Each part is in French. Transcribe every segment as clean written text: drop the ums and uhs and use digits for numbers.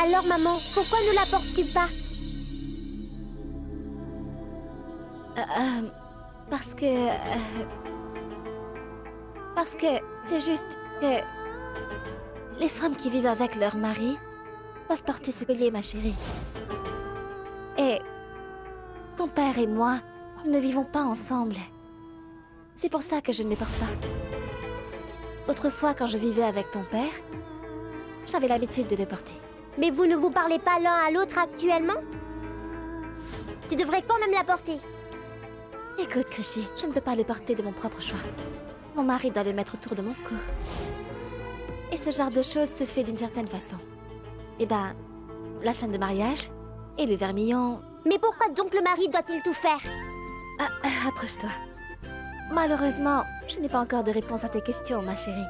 Alors maman, pourquoi ne l'apportes-tu pas? Parce que c'est juste que les femmes qui vivent avec leur mari peuvent porter ce collier, ma chérie. Et ton père et moi, nous ne vivons pas ensemble. C'est pour ça que je ne les porte pas. Autrefois, quand je vivais avec ton père, j'avais l'habitude de les porter. Mais vous ne vous parlez pas l'un à l'autre actuellement? Tu devrais quand même la porter. Écoute, Krishy, je ne peux pas le porter de mon propre choix. Mon mari doit le mettre autour de mon cou. Et ce genre de choses se fait d'une certaine façon. Eh ben, la chaîne de mariage et le vermillon... Mais pourquoi donc le mari doit-il tout faire? Approche-toi. Malheureusement, je n'ai pas encore de réponse à tes questions, ma chérie.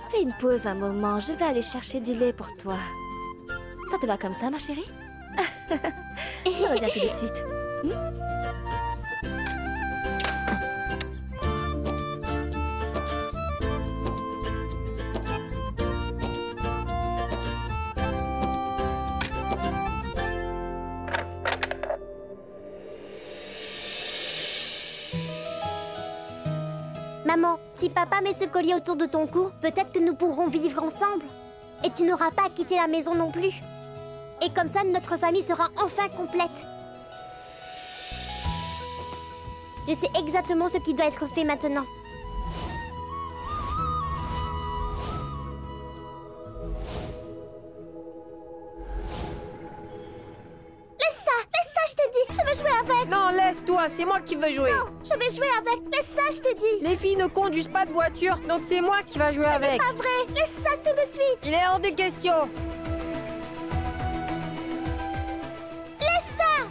Fais une pause un moment, je vais aller chercher du lait pour toi. Ça te va comme ça, ma chérie? Je reviens tout de suite. Maman, si papa met ce collier autour de ton cou, peut-être que nous pourrons vivre ensemble. Et tu n'auras pas à quitter la maison non plus. Et comme ça, notre famille sera enfin complète. Je sais exactement ce qui doit être fait maintenant. Laisse ça, je te dis. Je veux jouer avec. Non, laisse-toi, c'est moi qui veux jouer. Non, je vais jouer avec. Laisse ça, je te dis. Les filles ne conduisent pas de voiture, donc c'est moi qui va jouer avec. C'est pas vrai. Laisse ça tout de suite. Il est hors de question. Laisse ça.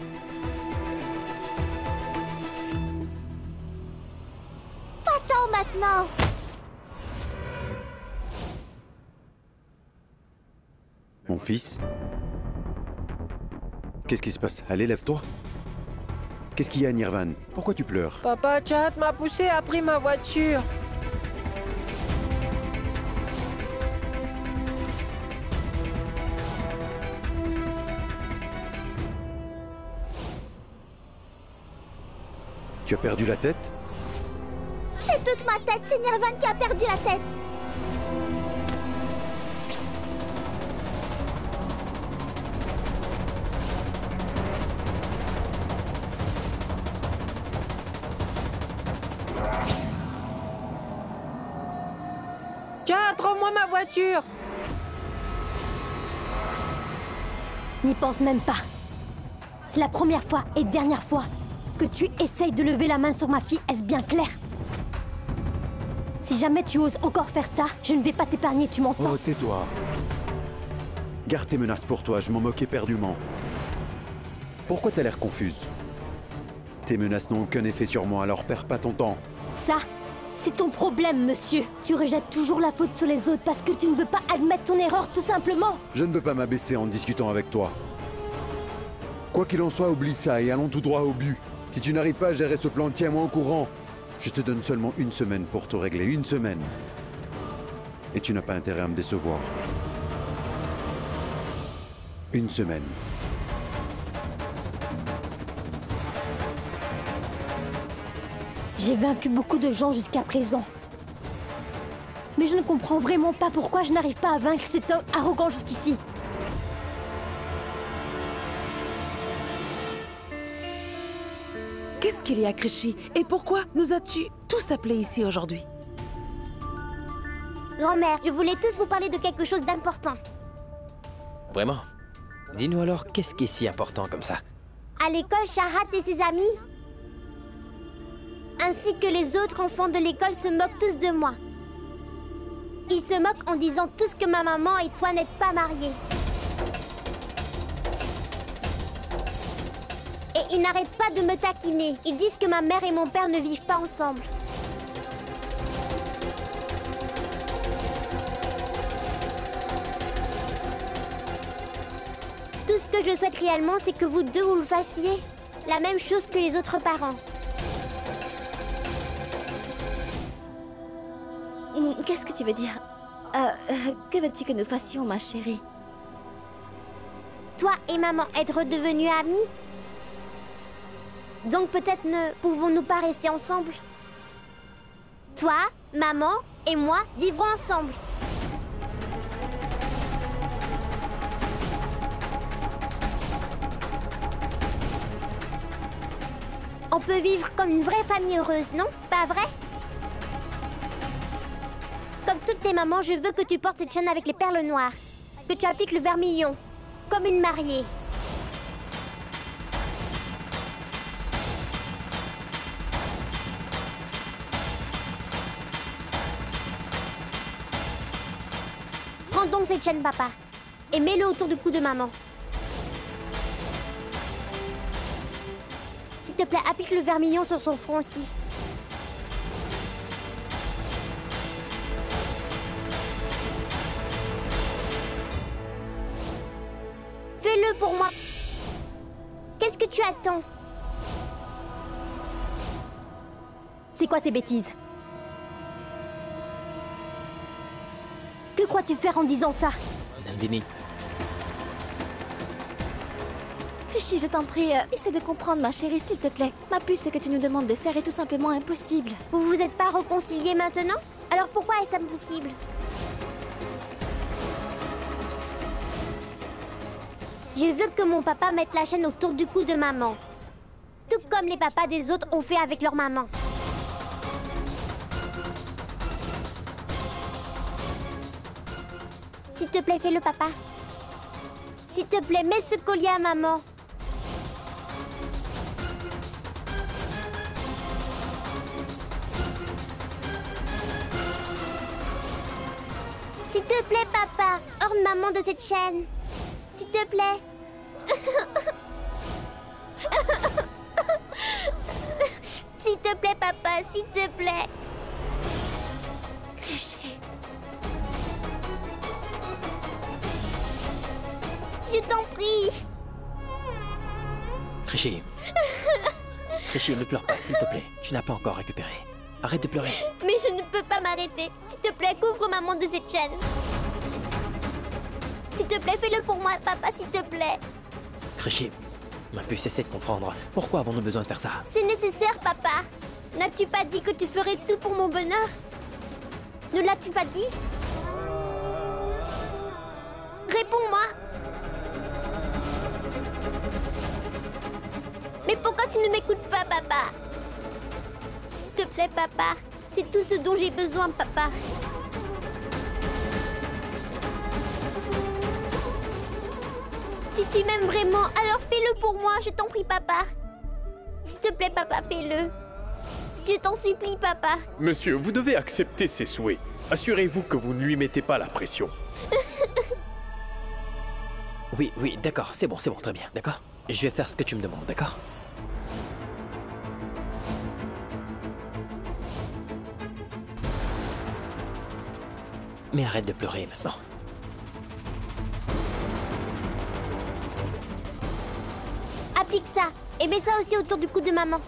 Va-t'en maintenant. Mon fils? Qu'est-ce qui se passe? Allez, lève-toi. Qu'est-ce qu'il y a, Nirvan? Pourquoi tu pleures? Papa, Chahat m'a poussé et a pris ma voiture. Tu as perdu la tête? J'ai toute ma tête. C'est Nirvan qui a perdu la tête. Chahat, rends-moi ma voiture. N'y pense même pas. C'est la première fois et dernière fois que tu essayes de lever la main sur ma fille, est-ce bien clair? Si jamais tu oses encore faire ça, je ne vais pas t'épargner, tu m'entends? Oh, tais-toi. Garde tes menaces pour toi, je m'en moque éperdument. Pourquoi t'as l'air confuse? Tes menaces n'ont aucun effet sur moi, alors perds pas ton temps. Ça, c'est ton problème, monsieur. Tu rejettes toujours la faute sur les autres parce que tu ne veux pas admettre ton erreur, tout simplement. Je ne veux pas m'abaisser en discutant avec toi. Quoi qu'il en soit, oublie ça et allons tout droit au but. Si tu n'arrives pas à gérer ce plan, tiens-moi au courant. Je te donne seulement une semaine pour tout régler, une semaine. Et tu n'as pas intérêt à me décevoir. Une semaine. J'ai vaincu beaucoup de gens jusqu'à présent. Mais je ne comprends vraiment pas pourquoi je n'arrive pas à vaincre cet homme arrogant jusqu'ici. Qu'est-ce qu'il y a, Krishy? Et pourquoi nous as-tu tous appelés ici aujourd'hui? Grand-mère, je voulais tous vous parler de quelque chose d'important. Vraiment? Dis-nous alors, qu'est-ce qui est si important comme ça? À l'école, Chahat et ses amis, ainsi que les autres enfants de l'école, se moquent tous de moi. Ils se moquent en disant tous que ma maman et toi n'êtes pas mariés. Et ils n'arrêtent pas de me taquiner. Ils disent que ma mère et mon père ne vivent pas ensemble. Tout ce que je souhaite réellement, c'est que vous deux, vous le fassiez. La même chose que les autres parents. Qu'est-ce que tu veux dire? Que veux-tu que nous fassions, ma chérie? toi et maman être redevenus amis. Donc peut-être ne pouvons-nous pas rester ensemble? Toi, maman et moi vivrons ensemble. On peut vivre comme une vraie famille heureuse, non? Pas vrai? Comme toutes les mamans, je veux que tu portes cette chaîne avec les perles noires. Que tu appliques le vermillon, comme une mariée. Prends donc cette chaîne, papa, et mets-le autour du cou de maman. S'il te plaît, applique le vermillon sur son front aussi. Fais-le pour moi. Qu'est-ce que tu attends? C'est quoi ces bêtises? Que crois-tu faire en disant ça? Nandini, Rishi, je t'en prie, essaie de comprendre, ma chérie, s'il te plaît. Ma puce, ce que tu nous demandes de faire est tout simplement impossible. Vous vous êtes pas réconciliés maintenant? Alors pourquoi est-ce impossible? Je veux que mon papa mette la chaîne autour du cou de maman. Tout comme les papas des autres ont fait avec leur maman. S'il te plaît, fais-le, papa. S'il te plaît, mets ce collier à maman. S'il te plaît, papa, orne maman de cette chaîne. S'il te plaît. S'il te plaît, papa, s'il te plaît. Rishi, Je t'en prie. Rishi. Rishi, ne pleure pas, s'il te plaît. Tu n'as pas encore récupéré. Arrête de pleurer. Mais je ne peux pas m'arrêter. S'il te plaît, couvre maman de cette chaîne. S'il te plaît, fais-le pour moi, papa, s'il te plaît. Rishi, ma puce, essaie de comprendre. Pourquoi avons-nous besoin de faire ça? C'est nécessaire, papa. N'as-tu pas dit que tu ferais tout pour mon bonheur? Ne l'as-tu pas dit? Réponds-moi. Mais pourquoi tu ne m'écoutes pas, papa? S'il te plaît, papa. C'est tout ce dont j'ai besoin, papa. Si tu m'aimes vraiment, alors fais-le pour moi, je t'en prie, papa. S'il te plaît, papa, fais-le. Je t'en supplie, papa. Monsieur, vous devez accepter ses souhaits. Assurez-vous que vous ne lui mettez pas la pression. Oui, oui, d'accord, c'est bon, très bien, d'accord? Je vais faire ce que tu me demandes, d'accord? Mais arrête de pleurer maintenant. Applique ça et mets ça aussi autour du cou de maman.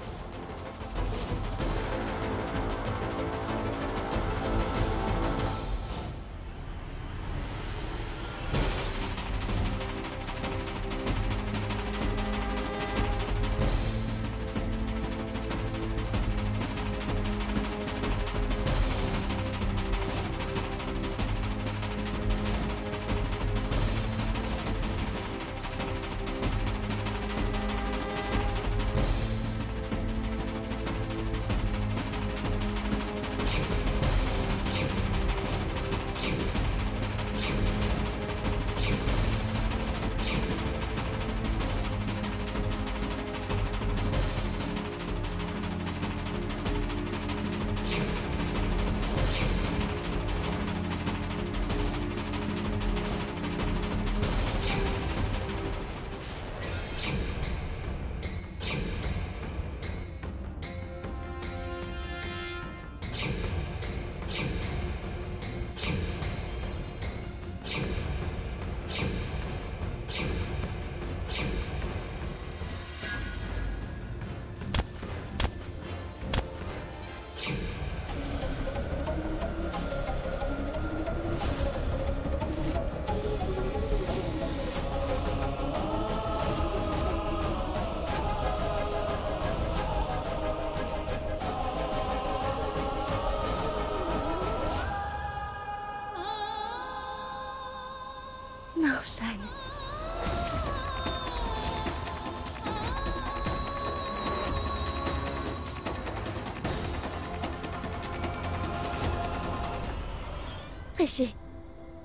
Rishi,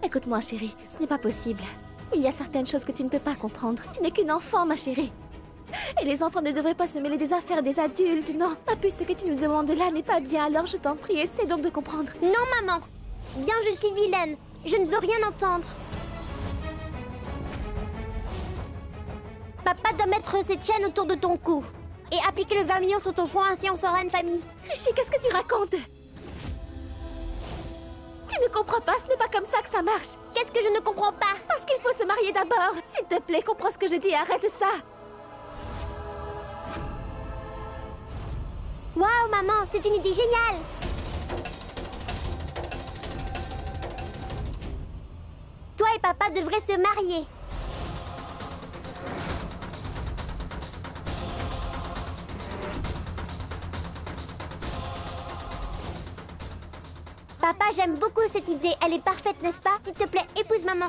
écoute-moi, chérie. Ce n'est pas possible. Il y a certaines choses que tu ne peux pas comprendre. Tu n'es qu'une enfant, ma chérie. Et les enfants ne devraient pas se mêler des affaires des adultes, non. Pas plus ce que tu nous demandes là n'est pas bien, alors je t'en prie, essaie donc de comprendre. Non, maman. Bien, je suis vilaine. Je ne veux rien entendre. Papa doit mettre cette chaîne autour de ton cou. Et appliquer le vermillon sur ton front, ainsi on sera une famille. Rishi, qu'est-ce que tu racontes? Tu ne comprends pas, ce n'est pas comme ça que ça marche. Qu'est-ce que je ne comprends pas? Parce qu'il faut se marier d'abord. S'il te plaît, comprends ce que je dis, arrête ça. Waouh, maman, c'est une idée géniale. Toi et papa devraient se marier. Papa, j'aime beaucoup cette idée. Elle est parfaite, n'est-ce pas? S'il te plaît, épouse maman.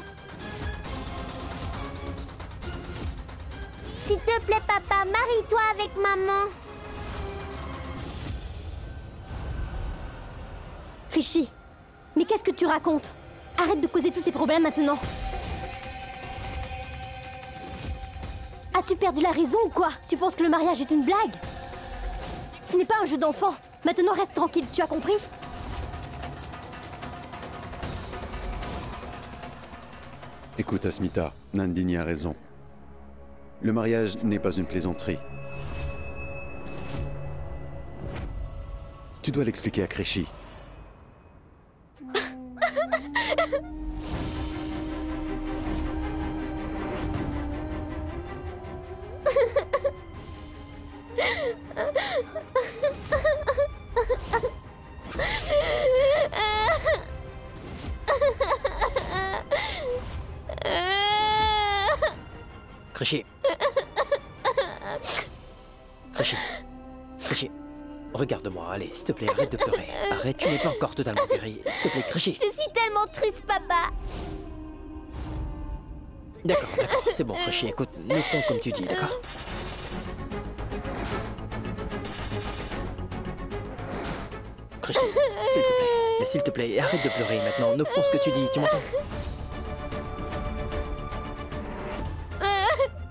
S'il te plaît, papa, marie-toi avec maman. Rishi, mais qu'est-ce que tu racontes? Arrête de causer tous ces problèmes maintenant. As-tu perdu la raison ou quoi? Tu penses que le mariage est une blague? Ce n'est pas un jeu d'enfant. Maintenant, reste tranquille, tu as compris? Écoute, Asmita, Nandini a raison. Le mariage n'est pas une plaisanterie. Tu dois l'expliquer à Krishi. Krishi. Krishi. Krishi. Regarde-moi, allez, s'il te plaît, arrête de pleurer. Arrête, tu n'es pas encore totalement guéri. S'il te plaît, Krishi. Je suis tellement triste, papa. D'accord, d'accord, c'est bon, Krishi, écoute, nous ferons comme tu dis, d'accord? Krishi, s'il te plaît. Mais s'il te plaît, arrête de pleurer maintenant. Nous ferons ce que tu dis, tu m'entends?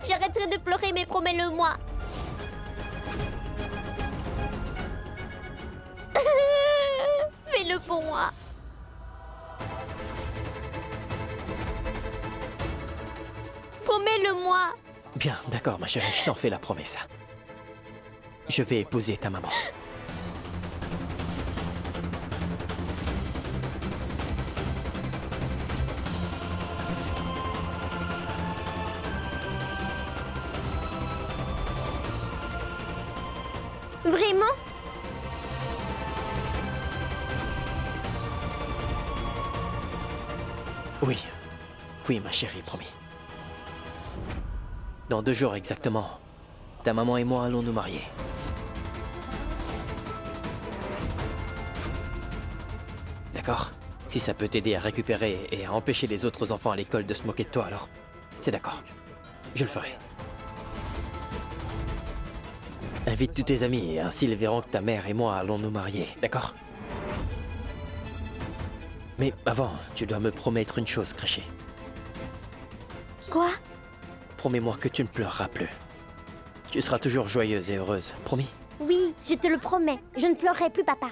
J'arrêterai de pleurer, mais promets-le-moi. Fais-le pour moi. Promets-le-moi. Bien, d'accord, ma chérie, je t'en fais la promesse. Je vais épouser ta maman. Vraiment? Oui. Oui, ma chérie, promis. Dans 2 jours exactement, ta maman et moi allons nous marier. D'accord? Si ça peut t'aider à récupérer et à empêcher les autres enfants à l'école de se moquer de toi, alors c'est d'accord. Je le ferai. Invite tous tes amis, et ainsi ils verront que ta mère et moi allons nous marier, d'accord? Mais avant, tu dois me promettre une chose, Krishi. Quoi? Promets-moi que tu ne pleureras plus. Tu seras toujours joyeuse et heureuse, promis? Oui, je te le promets. Je ne pleurerai plus, papa.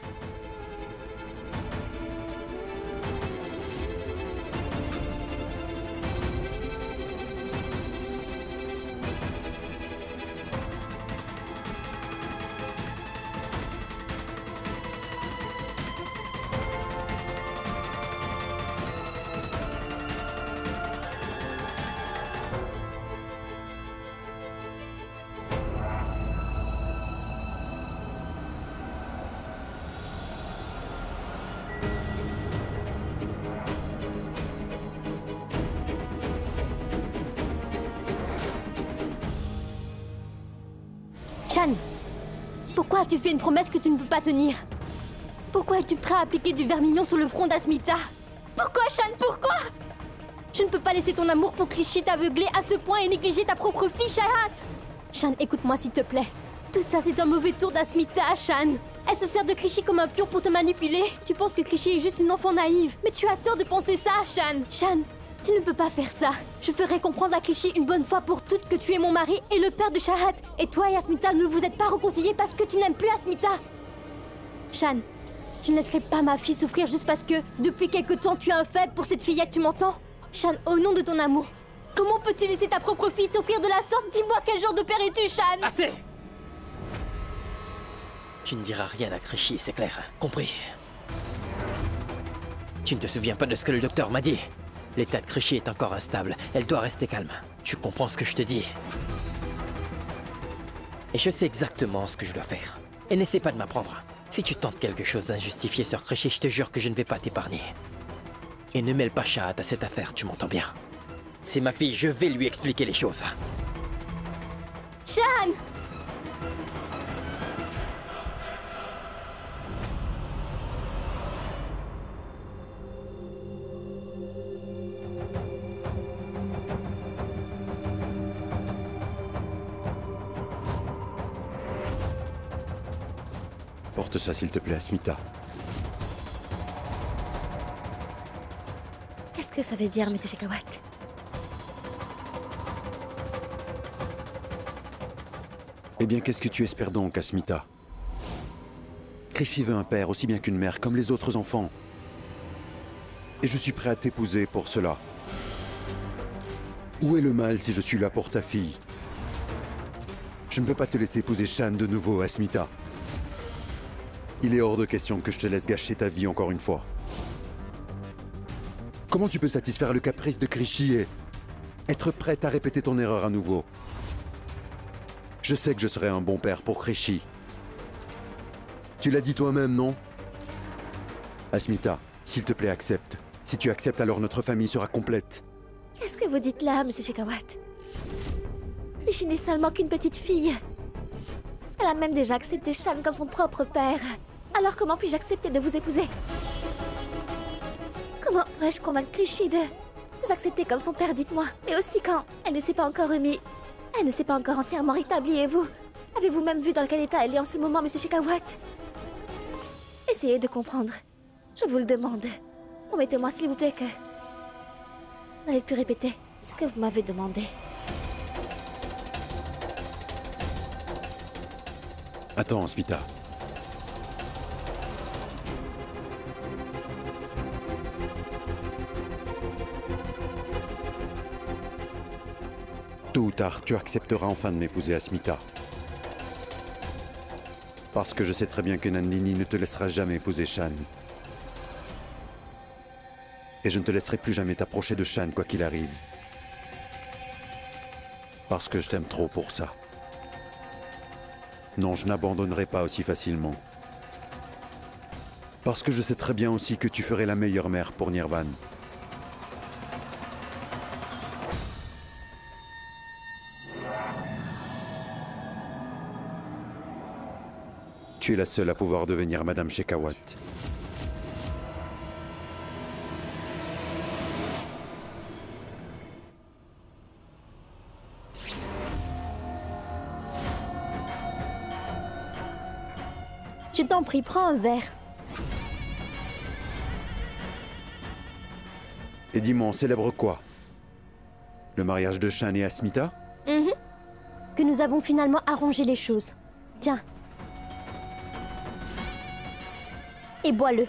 Shan, pourquoi as-tu fait une promesse que tu ne peux pas tenir? Pourquoi es-tu prêt à appliquer du vermillon sur le front d'Asmita? Pourquoi, Shan, pourquoi? Je ne peux pas laisser ton amour pour Krishi t'aveugler à ce point et négliger ta propre fille, Shahat. Shan, écoute-moi s'il te plaît. Tout ça, c'est un mauvais tour d'Asmita, Shan. Elle se sert de Krishy comme un pion pour te manipuler. Tu penses que Krishy est juste une enfant naïve. Mais tu as tort de penser ça, Shan. Shan, tu ne peux pas faire ça. Je ferai comprendre à Krishy une bonne fois pour toutes que tu es mon mari et le père de Shahat. Et toi et Asmita ne vous êtes pas réconciliés parce que tu n'aimes plus Asmita. Shan, je ne laisserai pas ma fille souffrir juste parce que, depuis quelque temps, tu as un faible pour cette fillette, tu m'entends? Shan, au nom de ton amour, comment peux-tu laisser ta propre fille souffrir de la sorte? Dis-moi quel genre de père es-tu, Shan? Assez! Tu ne diras rien à Krishy, c'est clair. Compris. Tu ne te souviens pas de ce que le docteur m'a dit? L'état de Krishy est encore instable. Elle doit rester calme. Tu comprends ce que je te dis? Et je sais exactement ce que je dois faire. Et n'essaie pas de m'apprendre. Si tu tentes quelque chose d'injustifié sur Krishy, je te jure que je ne vais pas t'épargner. Et ne mêle pas Shahat à cette affaire, tu m'entends bien? C'est ma fille, je vais lui expliquer les choses. Shan! Porte ça, s'il te plaît, Asmita. Qu'est-ce que ça veut dire, Monsieur Shekhawat? Eh bien, qu'est-ce que tu espères donc, Asmita? Krishy veut un père aussi bien qu'une mère, comme les autres enfants. Et je suis prêt à t'épouser pour cela. Où est le mal si je suis là pour ta fille? Je ne peux pas te laisser épouser Shan de nouveau, Asmita. Il est hors de question que je te laisse gâcher ta vie encore une fois. Comment tu peux satisfaire le caprice de Krishy et être prête à répéter ton erreur à nouveau? Je sais que je serai un bon père pour Krishy. Tu l'as dit toi-même, non? Asmita, s'il te plaît, accepte. Si tu acceptes, alors notre famille sera complète. Qu'est-ce que vous dites là, Monsieur Shekhawat? Krishy n'est seulement qu'une petite fille. Elle a même déjà accepté Shan comme son propre père. Alors comment puis-je accepter de vous épouser? Comment vais-je convaincre Krishy de vous accepter comme son père, dites-moi? Mais aussi quand elle ne s'est pas encore remis. Elle ne s'est pas encore entièrement rétablie, et vous? Avez-vous même vu dans quel état elle est en ce moment, Monsieur Shekhawat? Essayez de comprendre. Je vous le demande. Promettez-moi, s'il vous plaît, que vous n'allez plus répéter ce que vous m'avez demandé. Attends, Asmita. Tôt ou tard, tu accepteras enfin de m'épouser, Asmita. Parce que je sais très bien que Nandini ne te laissera jamais épouser Shan. Et je ne te laisserai plus jamais t'approcher de Shan, quoi qu'il arrive. Parce que je t'aime trop pour ça. Non, je n'abandonnerai pas aussi facilement. Parce que je sais très bien aussi que tu ferais la meilleure mère pour Nirvan. Tu es la seule à pouvoir devenir Madame Shekhawat. Je t'en prie, prends un verre. Et dis-moi, on célèbre quoi? Le mariage de Shan et Asmita? Que nous avons finalement arrangé les choses. Tiens. Et bois-le.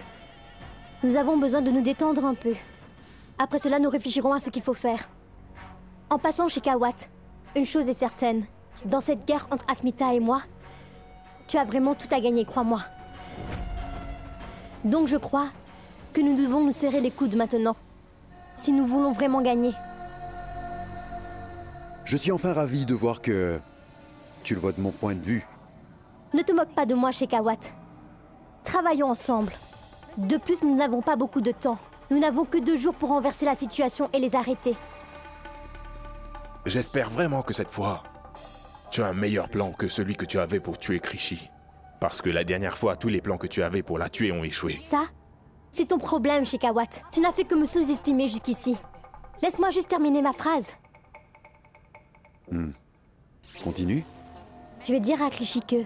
Nous avons besoin de nous détendre un peu. Après cela, nous réfléchirons à ce qu'il faut faire. En passant chez Shekhawat, une chose est certaine. Dans cette guerre entre Asmita et moi, tu as vraiment tout à gagner, crois-moi. Donc je crois que nous devons nous serrer les coudes maintenant. Si nous voulons vraiment gagner. Je suis enfin ravi de voir que tu le vois de mon point de vue. Ne te moque pas de moi, Shekhawat. Travaillons ensemble. De plus, nous n'avons pas beaucoup de temps. Nous n'avons que 2 jours pour renverser la situation et les arrêter. J'espère vraiment que cette fois, tu as un meilleur plan que celui que tu avais pour tuer Krishy. Parce que la dernière fois, tous les plans que tu avais pour la tuer ont échoué. Ça, c'est ton problème, Shekhawat. Tu n'as fait que me sous-estimer jusqu'ici. Laisse-moi juste terminer ma phrase. Continue. Je vais dire à Krishy que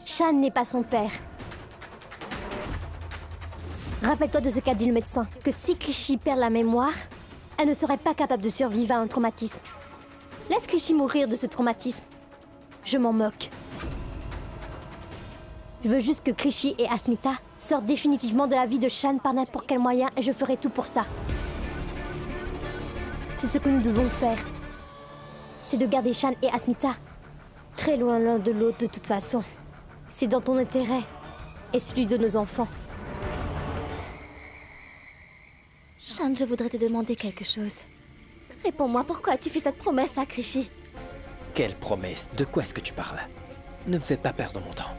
Shan n'est pas son père. Rappelle-toi de ce qu'a dit le médecin, que si Krishi perd la mémoire, elle ne serait pas capable de survivre à un traumatisme. Laisse Krishi mourir de ce traumatisme. Je m'en moque. Je veux juste que Krishi et Asmita sortent définitivement de la vie de Shan par n'importe quel moyen et je ferai tout pour ça. C'est ce que nous devons faire. C'est de garder Shan et Asmita très loin l'un de l'autre de toute façon. C'est dans ton intérêt et celui de nos enfants. Shan, je voudrais te demander quelque chose. Réponds-moi, pourquoi as-tu fait cette promesse à Krishi? Quelle promesse? De quoi est-ce que tu parles? Ne me fais pas perdre mon temps.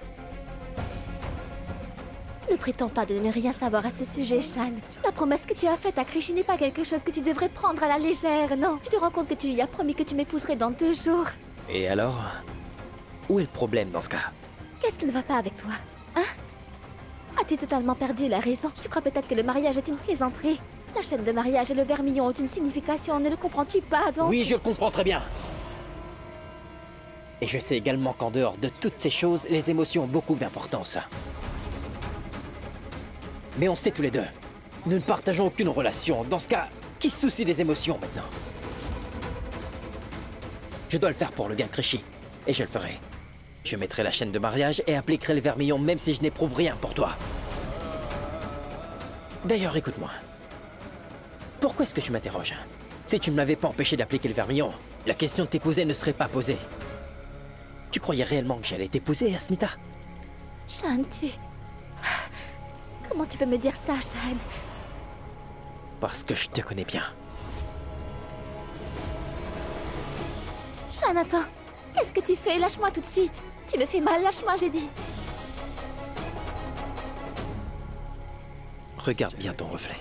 Ne prétends pas de ne rien savoir à ce sujet, Shan. La promesse que tu as faite à Krishi n'est pas quelque chose que tu devrais prendre à la légère, non. Tu te rends compte que tu lui as promis que tu m'épouserais dans 2 jours. Et alors? Où est le problème dans ce cas? Qu'est-ce qui ne va pas avec toi? Hein? As-tu totalement perdu la raison? Tu crois peut-être que le mariage est une plaisanterie? La chaîne de mariage et le vermillon ont une signification, ne le comprends-tu pas, donc? Oui, je le comprends très bien. Et je sais également qu'en dehors de toutes ces choses, les émotions ont beaucoup d'importance. Mais on sait tous les deux, nous ne partageons aucune relation. Dans ce cas, qui se soucie des émotions maintenant? Je dois le faire pour le bien de Krishi, et je le ferai. Je mettrai la chaîne de mariage et appliquerai le vermillon même si je n'éprouve rien pour toi. D'ailleurs, écoute-moi. Pourquoi est-ce que tu m'interroges? Si tu ne m'avais pas empêché d'appliquer le vermillon, la question de t'épouser ne serait pas posée. Tu croyais réellement que j'allais t'épouser, Asmita? Shan, tu... Comment tu peux me dire ça, Shan? Parce que je te connais bien. Shan, attends. Qu'est-ce que tu fais? Lâche-moi tout de suite. Tu me fais mal, lâche-moi, j'ai dit. Regarde bien ton reflet.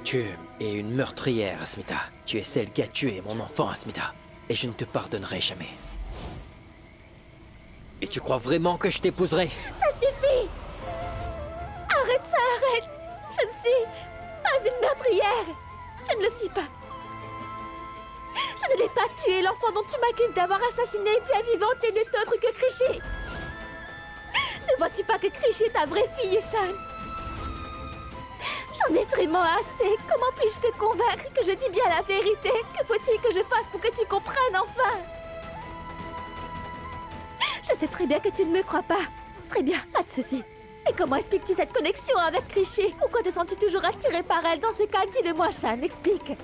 Tu es une meurtrière, Asmita. Tu es celle qui a tué mon enfant, Asmita. Et je ne te pardonnerai jamais. Et tu crois vraiment que je t'épouserai? Ça suffit! Arrête ça, arrête! Je ne suis pas une meurtrière! Je ne le suis pas. Je ne l'ai pas tué, l'enfant dont tu m'accuses d'avoir assassiné et bien vivante n'est autre que Krishi. Ne vois-tu pas que Krishi est ta vraie fille, Shan? J'en ai vraiment assez. Comment puis-je te convaincre que je dis bien la vérité? Que faut-il que je fasse pour que tu comprennes enfin? Je sais très bien que tu ne me crois pas. Très bien, pas de souci. Et comment expliques-tu cette connexion avec Krishi? Pourquoi te sens-tu toujours attiré par elle? Dans ce cas, dis-le-moi, Shan, explique.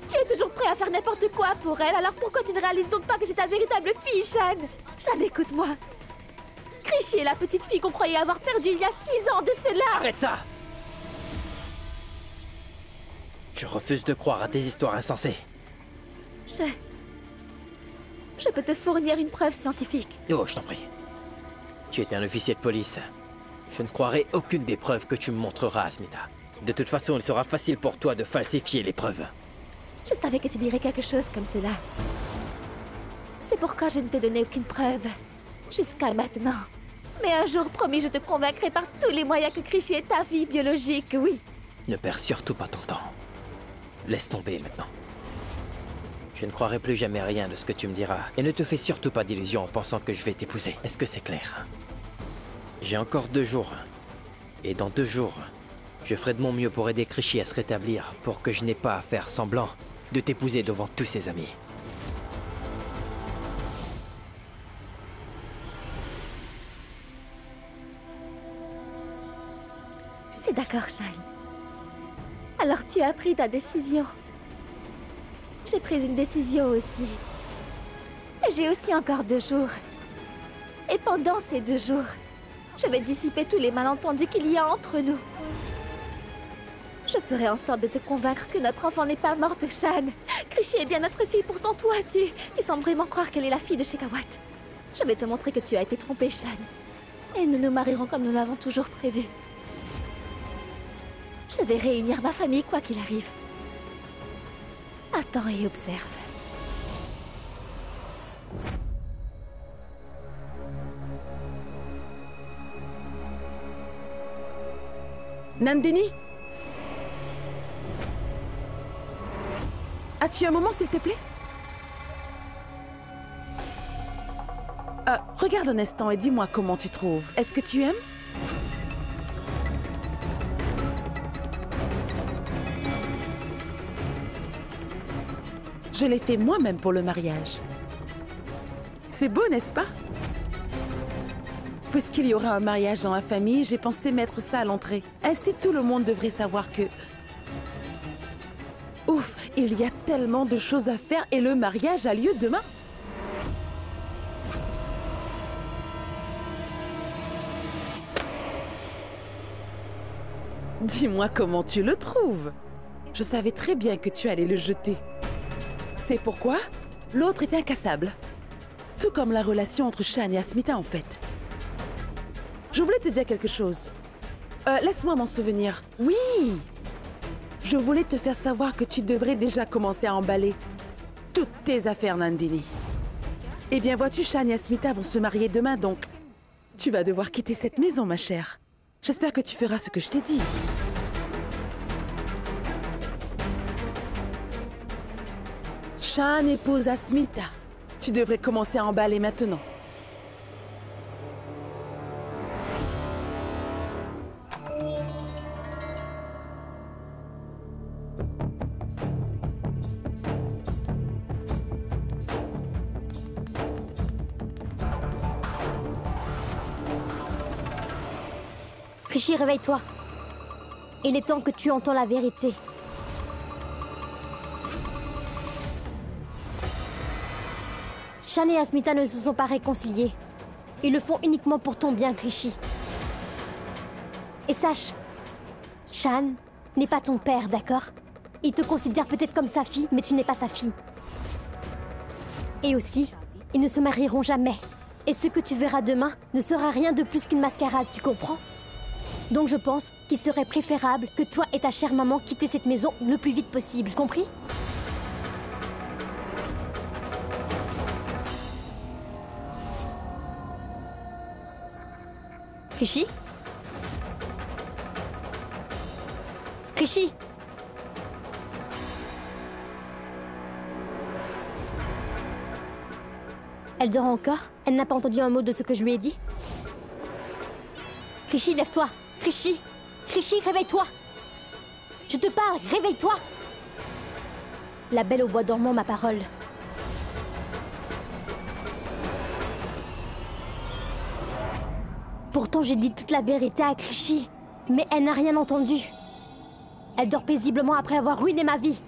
Tu es toujours prêt à faire n'importe quoi pour elle, alors pourquoi tu ne réalises donc pas que c'est ta véritable fille, Shan? Shan, écoute-moi. Krishi est la petite fille qu'on croyait avoir perdue il y a 6 ans de cela. Arrête ça! Je refuse de croire à tes histoires insensées. Je peux te fournir une preuve scientifique. Oh, je t'en prie. Tu es un officier de police. Je ne croirai aucune des preuves que tu me montreras, Asmita. De toute façon, il sera facile pour toi de falsifier les preuves. Je savais que tu dirais quelque chose comme cela. C'est pourquoi je ne t'ai donné aucune preuve. Jusqu'à maintenant. Mais un jour, promis, je te convaincrai par tous les moyens que Krishi est ta fille biologique, oui. Ne perds surtout pas ton temps. Laisse tomber maintenant. Je ne croirai plus jamais rien de ce que tu me diras. Et ne te fais surtout pas d'illusions en pensant que je vais t'épouser. Est-ce que c'est clair? J'ai encore 2 jours. Et dans 2 jours, je ferai de mon mieux pour aider Krishi à se rétablir, pour que je n'ai pas à faire semblant de t'épouser devant tous ses amis. C'est d'accord, Shan. Alors tu as pris ta décision. J'ai pris une décision aussi. Et j'ai aussi encore 2 jours. Et pendant ces 2 jours, je vais dissiper tous les malentendus qu'il y a entre nous. Je ferai en sorte de te convaincre que notre enfant n'est pas morte, Shan. Krishi est bien notre fille, pourtant toi, tu sembles vraiment croire qu'elle est la fille de Shekhawat. Je vais te montrer que tu as été trompée, Shan. Et nous nous marierons comme nous l'avons toujours prévu. Je vais réunir ma famille quoi qu'il arrive. Attends et observe. Nandini? As-tu un moment, s'il te plaît? Regarde un instant et dis-moi comment tu trouves. Est-ce que tu aimes? Je l'ai fait moi-même pour le mariage. C'est beau, n'est-ce pas? Puisqu'il y aura un mariage dans la famille, j'ai pensé mettre ça à l'entrée. Ainsi, tout le monde devrait savoir que... Ouf, il y a tellement de choses à faire et le mariage a lieu demain. Dis-moi comment tu le trouves. Je savais très bien que tu allais le jeter. C'est pourquoi l'autre est incassable. Tout comme la relation entre Shan et Asmita, en fait. Je voulais te dire quelque chose. Laisse-moi m'en souvenir. Oui! Je voulais te faire savoir que tu devrais déjà commencer à emballer toutes tes affaires, Nandini. Eh bien, vois-tu, Shan et Asmita vont se marier demain, donc tu vas devoir quitter cette maison, ma chère. J'espère que tu feras ce que je t'ai dit. Shan épouse Asmita. Tu devrais commencer à emballer maintenant. Rishi, réveille-toi. Il est temps que tu entends la vérité. Shan et Asmita ne se sont pas réconciliés. Ils le font uniquement pour ton bien, Rishi. Et sache, Shan n'est pas ton père, d'accord? Il te considère peut-être comme sa fille, mais tu n'es pas sa fille. Et aussi, ils ne se marieront jamais. Et ce que tu verras demain ne sera rien de plus qu'une mascarade, tu comprends? Donc je pense qu'il serait préférable que toi et ta chère maman quittez cette maison le plus vite possible, compris? Rishi? Rishi? Elle dort encore? Elle n'a pas entendu un mot de ce que je lui ai dit? Rishi, lève-toi! Rishi! Rishi, réveille-toi! Je te parle, réveille-toi! La belle au bois dormant, ma parole. Pourtant, j'ai dit toute la vérité à Rishi, mais elle n'a rien entendu. Elle dort paisiblement après avoir ruiné ma vie.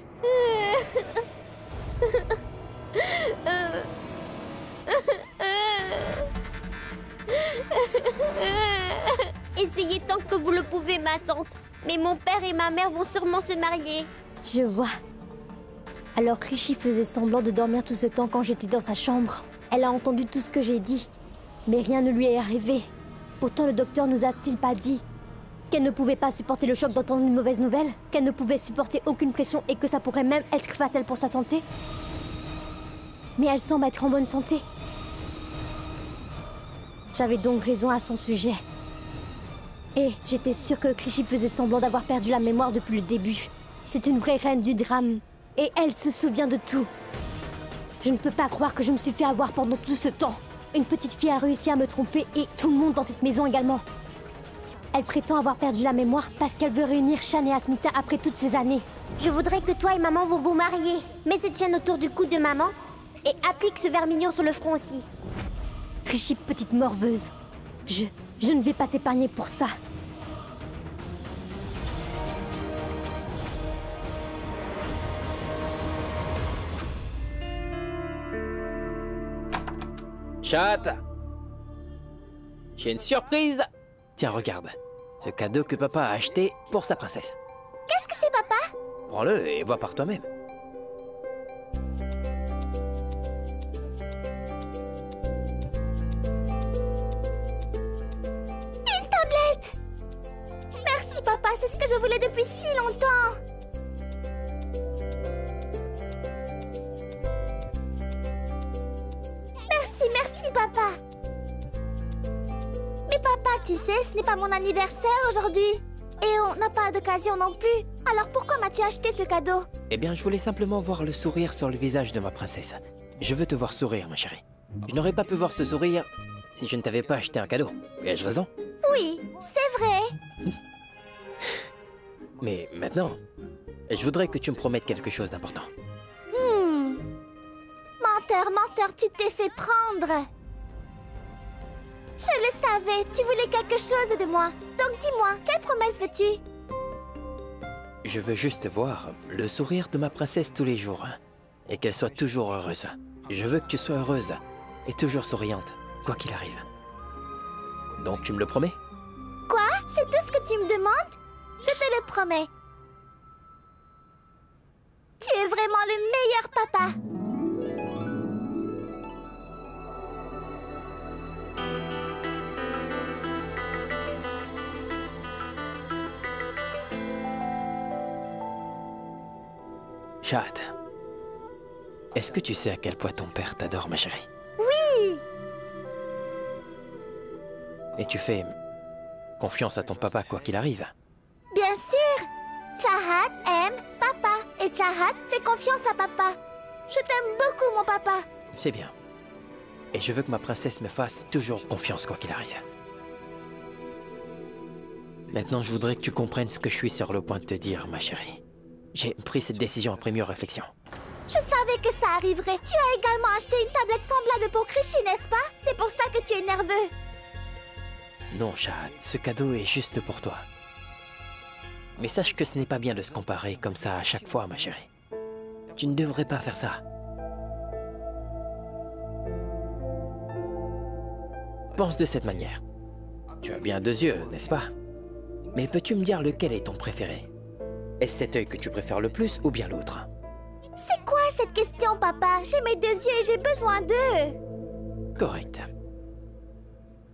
Essayez tant que vous le pouvez, ma tante. Mais mon père et ma mère vont sûrement se marier. Je vois. Alors Rishi faisait semblant de dormir tout ce temps quand j'étais dans sa chambre. Elle a entendu tout ce que j'ai dit, mais rien ne lui est arrivé. Pourtant, le docteur nous a-t-il pas dit qu'elle ne pouvait pas supporter le choc d'entendre une mauvaise nouvelle? Qu'elle ne pouvait supporter aucune pression et que ça pourrait même être fatal pour sa santé? Mais elle semble être en bonne santé. J'avais donc raison à son sujet. Et j'étais sûre que Rishi faisait semblant d'avoir perdu la mémoire depuis le début. C'est une vraie reine du drame. Et elle se souvient de tout. Je ne peux pas croire que je me suis fait avoir pendant tout ce temps. Une petite fille a réussi à me tromper et tout le monde dans cette maison également. Elle prétend avoir perdu la mémoire parce qu'elle veut réunir Shan et Asmita après toutes ces années. Je voudrais que toi et maman vous mariez. Mets cette chaîne autour du cou de maman et applique ce vermillon sur le front aussi. Rishi, petite morveuse. Je ne vais pas t'épargner pour ça. Chat! J'ai une surprise! Tiens, regarde. Ce cadeau que papa a acheté pour sa princesse. Qu'est-ce que c'est, papa? Prends-le et vois par toi-même. Une tablette! Merci, papa, c'est ce que je voulais depuis si longtemps. Merci, papa. Mais papa, tu sais, ce n'est pas mon anniversaire aujourd'hui. Et on n'a pas d'occasion non plus. Alors pourquoi m'as-tu acheté ce cadeau? Eh bien, je voulais simplement voir le sourire sur le visage de ma princesse. Je veux te voir sourire, ma chérie. Je n'aurais pas pu voir ce sourire si je ne t'avais pas acheté un cadeau. Ai-je raison? Oui, c'est vrai. Mais maintenant, je voudrais que tu me promettes quelque chose d'important. Menteur, menteur, tu t'es fait prendre. Je le savais, tu voulais quelque chose de moi. Donc dis-moi, quelle promesse veux-tu? Je veux juste voir le sourire de ma princesse tous les jours, hein, et qu'elle soit toujours heureuse. Je veux que tu sois heureuse et toujours souriante, quoi qu'il arrive. Donc tu me le promets? Quoi? C'est tout ce que tu me demandes? Je te le promets. Tu es vraiment le meilleur papa. Shahad, est-ce que tu sais à quel point ton père t'adore, ma chérie? Oui! Et tu fais confiance à ton papa quoi qu'il arrive? Bien sûr! Shahad aime papa et Shahad fait confiance à papa. Je t'aime beaucoup, mon papa. C'est bien. Et je veux que ma princesse me fasse toujours confiance quoi qu'il arrive. Maintenant, je voudrais que tu comprennes ce que je suis sur le point de te dire, ma chérie. J'ai pris cette décision après mûre réflexion. Je savais que ça arriverait. Tu as également acheté une tablette semblable pour Krishi, n'est-ce pas? C'est pour ça que tu es nerveux. Non, Shahad, ce cadeau est juste pour toi. Mais sache que ce n'est pas bien de se comparer comme ça à chaque fois, ma chérie. Tu ne devrais pas faire ça. Pense de cette manière. Tu as bien 2 yeux, n'est-ce pas? Mais peux-tu me dire lequel est ton préféré? Est-ce cet œil que tu préfères le plus ou bien l'autre? C'est quoi cette question, papa? J'ai mes 2 yeux et j'ai besoin d'eux. Correct.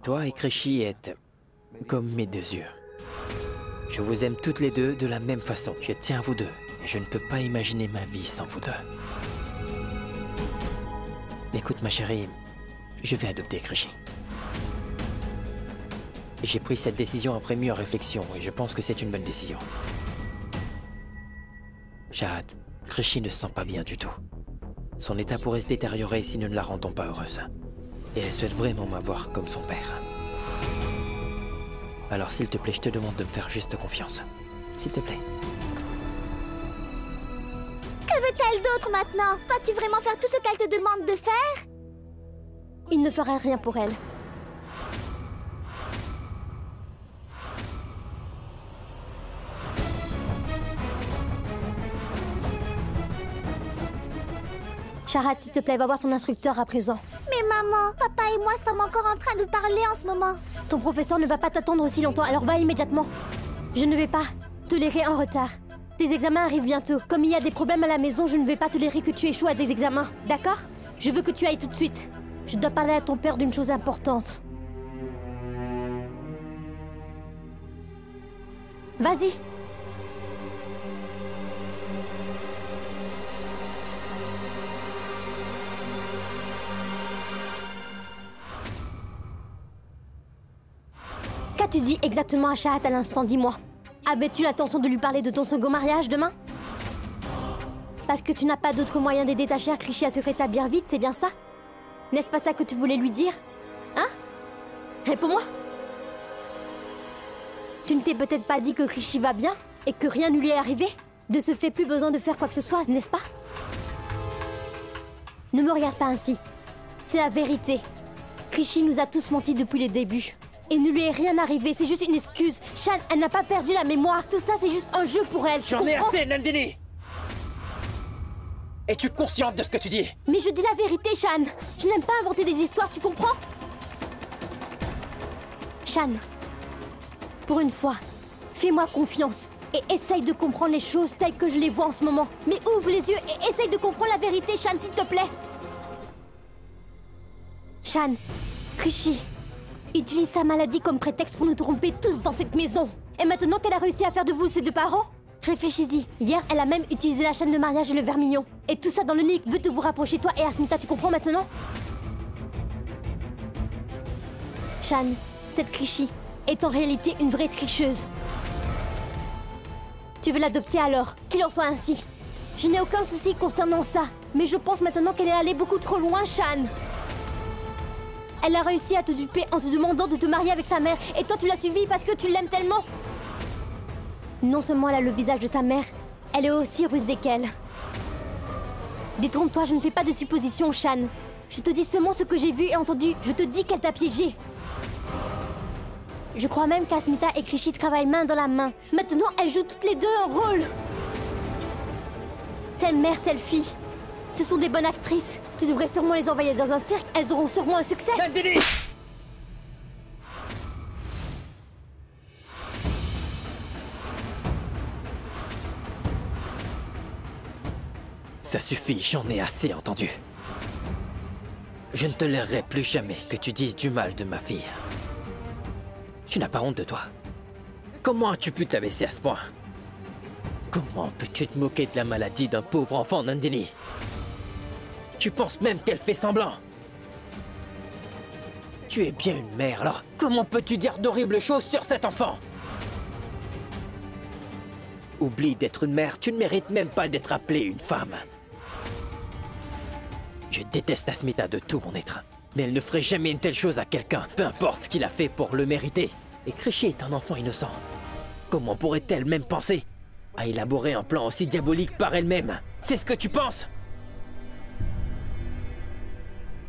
Toi et Krishi êtes comme mes 2 yeux. Je vous aime toutes les deux de la même façon. Je tiens à vous deux et je ne peux pas imaginer ma vie sans vous deux. Écoute, ma chérie, je vais adopter Krishi. J'ai pris cette décision après mûre réflexion et je pense que c'est une bonne décision. Shahad, Krishi ne se sent pas bien du tout. Son état pourrait se détériorer si nous ne la rendons pas heureuse. Et elle souhaite vraiment m'avoir comme son père. Alors s'il te plaît, je te demande de me faire juste confiance. S'il te plaît. Que veut-elle d'autre maintenant? Vas-tu vraiment faire tout ce qu'elle te demande de faire? Il ne fera rien pour elle. Shahad, s'il te plaît, va voir ton instructeur à présent. Mais maman, papa et moi sommes encore en train de parler en ce moment. Ton professeur ne va pas t'attendre aussi longtemps, alors va immédiatement. Je ne vais pas tolérer un retard. Tes examens arrivent bientôt. Comme il y a des problèmes à la maison, je ne vais pas tolérer que tu échoues à des examens, d'accord? Je veux que tu ailles tout de suite. Je dois parler à ton père d'une chose importante. Vas-y. Qu'as-tu dit exactement à Shahad à l'instant, dis-moi? Avais-tu l'intention de lui parler de ton second mariage demain? Parce que tu n'as pas d'autre moyen d'aider ta chère Krishi à se rétablir vite, c'est bien ça? N'est-ce pas ça que tu voulais lui dire? Hein? Réponds-moi! Tu ne t'es peut-être pas dit que Krishi va bien et que rien ne lui est arrivé? De ce fait, plus besoin de faire quoi que ce soit, n'est-ce pas? Ne me regarde pas ainsi. C'est la vérité. Krishi nous a tous menti depuis le début. Il ne lui est rien arrivé, c'est juste une excuse. Shan, elle n'a pas perdu la mémoire. Tout ça, c'est juste un jeu pour elle. J'en ai assez, Nandini! Es-tu consciente de ce que tu dis? Mais je dis la vérité, Shan. Je n'aime pas inventer des histoires, tu comprends? Shan, pour une fois, fais-moi confiance et essaye de comprendre les choses telles que je les vois en ce moment. Mais ouvre les yeux et essaye de comprendre la vérité, Shan, s'il te plaît. Shan, Krishi utilise sa maladie comme prétexte pour nous tromper tous dans cette maison. Et maintenant qu'elle a réussi à faire de vous ses 2 parents, réfléchis-y. Hier, elle a même utilisé la chaîne de mariage et le vermillon. Et tout ça dans le nid veut te vous rapprocher, toi et Asmita, tu comprends maintenant? Shan, cette Krishi est en réalité une vraie tricheuse. Tu veux l'adopter alors? Qu'il en soit ainsi. Je n'ai aucun souci concernant ça. Mais je pense maintenant qu'elle est allée beaucoup trop loin, Shan. Elle a réussi à te duper en te demandant de te marier avec sa mère. Et toi, tu l'as suivie parce que tu l'aimes tellement. Non seulement elle a le visage de sa mère, elle est aussi rusée qu'elle. Détrompe-toi, je ne fais pas de suppositions, Shan. Je te dis seulement ce que j'ai vu et entendu. Je te dis qu'elle t'a piégé. Je crois même qu'Asmita et Krishi travaillent main dans la main. Maintenant, elles jouent toutes les deux un rôle. Telle mère, telle fille. Ce sont des bonnes actrices. Tu devrais sûrement les envoyer dans un cirque. Elles auront sûrement un succès. Nandini! Ça suffit, j'en ai assez entendu. Je ne tolérerai plus jamais que tu dises du mal de ma fille. Tu n'as pas honte de toi? Comment as-tu pu t'abaisser à ce point? Comment peux-tu te moquer de la maladie d'un pauvre enfant, Nandini? Tu penses même qu'elle fait semblant? Tu es bien une mère, alors comment peux-tu dire d'horribles choses sur cet enfant? Oublie d'être une mère, tu ne mérites même pas d'être appelée une femme. Je déteste Asmita de tout mon être, mais elle ne ferait jamais une telle chose à quelqu'un, peu importe ce qu'il a fait pour le mériter. Et Krishi est un enfant innocent. Comment pourrait-elle même penser à élaborer un plan aussi diabolique par elle-même? C'est ce que tu penses?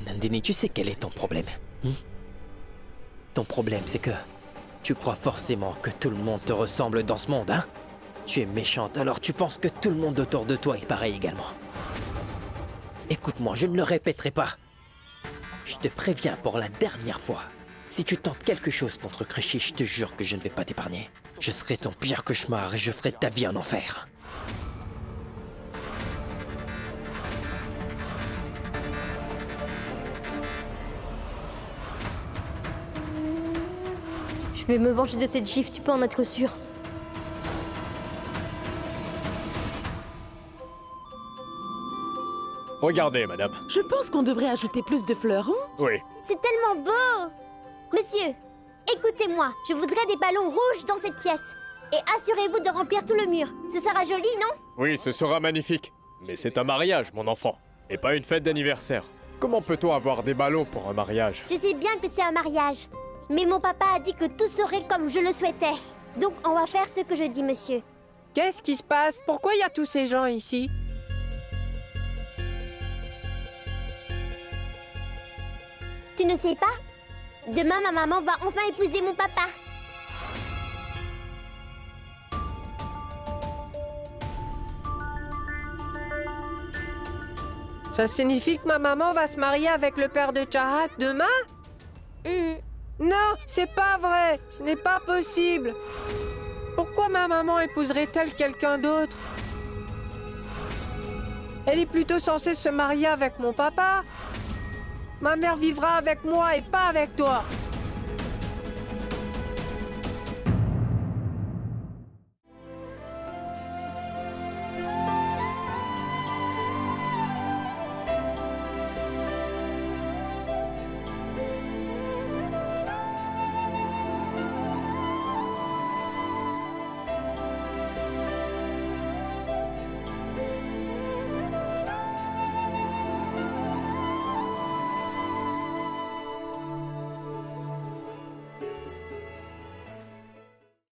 Nandini, tu sais quel est ton problème? Ton problème, c'est que tu crois forcément que tout le monde te ressemble dans ce monde, hein? Tu es méchante, alors tu penses que tout le monde autour de toi est pareil également. Écoute-moi, je ne le répéterai pas. Je te préviens pour la dernière fois. Si tu tentes quelque chose contre Krishi, je te jure que je ne vais pas t'épargner. Je serai ton pire cauchemar et je ferai ta vie en enfer. Je vais me venger de cette gifle, tu peux en être sûr. Regardez, madame. Je pense qu'on devrait ajouter plus de fleurs, hein? Oui. C'est tellement beau! Monsieur, écoutez-moi, je voudrais des ballons rouges dans cette pièce. Et assurez-vous de remplir tout le mur. Ce sera joli, non? Oui, ce sera magnifique. Mais c'est un mariage, mon enfant. Et pas une fête d'anniversaire. Comment peut-on avoir des ballons pour un mariage? Je sais bien que c'est un mariage. Mais mon papa a dit que tout serait comme je le souhaitais. Donc on va faire ce que je dis, monsieur. Qu'est-ce qui se passe? Pourquoi il y a tous ces gens ici? Tu ne sais pas? Demain, ma maman va enfin épouser mon papa. Ça signifie que ma maman va se marier avec le père de Chahat demain? Non, c'est pas vrai. Ce n'est pas possible. Pourquoi ma maman épouserait-elle quelqu'un d'autre? Elle est plutôt censée se marier avec mon papa. Ma mère vivra avec moi et pas avec toi.